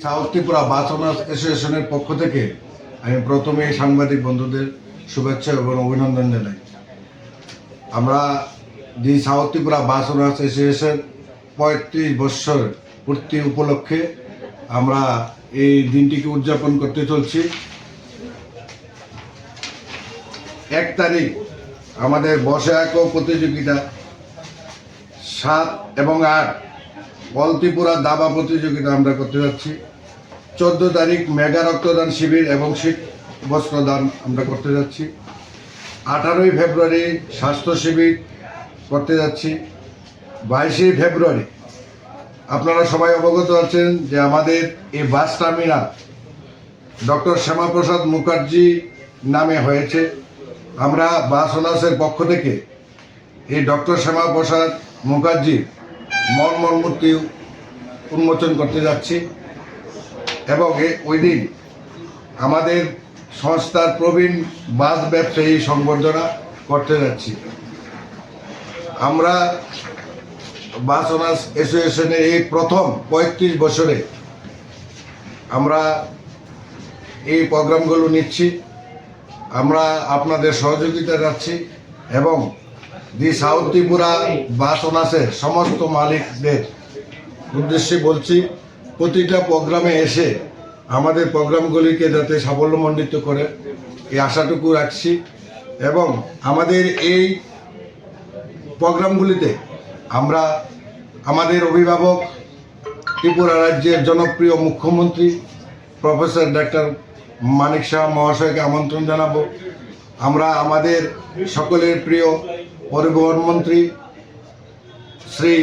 South Tripura bus owners অ্যাসোসিয়েশনের পক্ষ থেকে আমি প্রথমে সাংবাদিক বন্ধুদের শুভেচ্ছা এবং অভিনন্দন জানাই। আমরা the south Tripura bus owners association 35 বছর পূর্তি উপলক্ষে আমরা এই দিনটিকে উদযাপন করতে চলছি। 1 তারিখ আমাদের বর্ষায়ক প্রতিযোগিতা, 7 এবং 8 অল ত্রিপুরা দাবা প্রতিযোগিতা আমরা করতে যাচ্ছি। 14 তারিখ মেগা রক্তদান শিবির এবং শীত বস্ত্রদান আমরা করতে যাচ্ছি। 18ই ফেব্রুয়ারি স্বাস্থ্য শিবির করতে যাচ্ছি। 22শে ফেব্রুয়ারি আপনারা সবাই অবগত আছেন যে আমাদের এই bus terminal doctor Shyamaprasad Mukherjee নামে হয়েছে। আমরা বাস ওনার্সের পক্ষ থেকে এই ডক্টর শ্যামাপ্রসাদ মুখার্জির মূর্তি উন্মোচন করতে যাচ্ছি এবং ওই দিন আমাদের সংস্থার প্রবীণ বাস ব্যবসায়ী সংবর্ধনা করতে যাচ্ছি। আমরা বাস ওনার্স অ্যাসোসিয়েশনের এই প্রথম 35 বছরে আমরা এই প্রোগ্রামগুলো নিচ্ছি। আমরা আপনাদের সহযোগিতা যাচ্ছি এবং দি সাউথ ত্রিপুরা বাস ওনার্সের সমস্ত মালিকদের উদ্দেশ্যে বলছি, প্রতিটা প্রোগ্রামে এসে আমাদের প্রোগ্রামগুলিকে যাতে সাফল্যমণ্ডিত করে এই আশাটুকু রাখছি এবং আমাদের এই প্রোগ্রামগুলিতে আমরা আমাদের অভিভাবক ত্রিপুরা রাজ্যের জনপ্রিয় মুখ্যমন্ত্রী প্রফেসর ডক্টর মানিক শাহ মহাশয়কে আমন্ত্রণ জানাবো। আমরা আমাদের সকলের প্রিয় পরিবহন মন্ত্রী শ্রী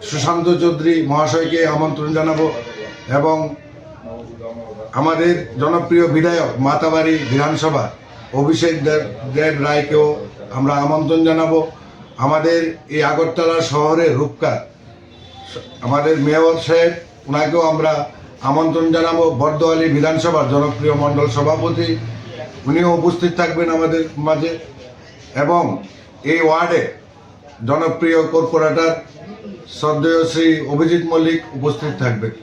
সুশান্ত চৌধুরী মহাশয়কে আমন্ত্রণ জানাবো এবং আমাদের জনপ্রিয় বিধায়ক মাতাবাড়ি বিধানসভা অভিষেক দেব রায়কেও আমরা আমন্ত্রণ জানাবো। আমাদের এই আগরতলা শহরের রূপকার আমাদের মেয়র সাহেব, ওনাকেও আমরা আমন্ত্রণ জানাবো। বর্দোয়ালি বিধানসভার জনপ্রিয় মণ্ডল সভাপতি, উনিও উপস্থিত থাকবেন আমাদের মাঝে এবং এই ওয়ার্ডে জনপ্রিয় কর্পোরেটর শ্রদ্ধেয় শ্রী অভিজিৎ মল্লিক উপস্থিত থাকবেন।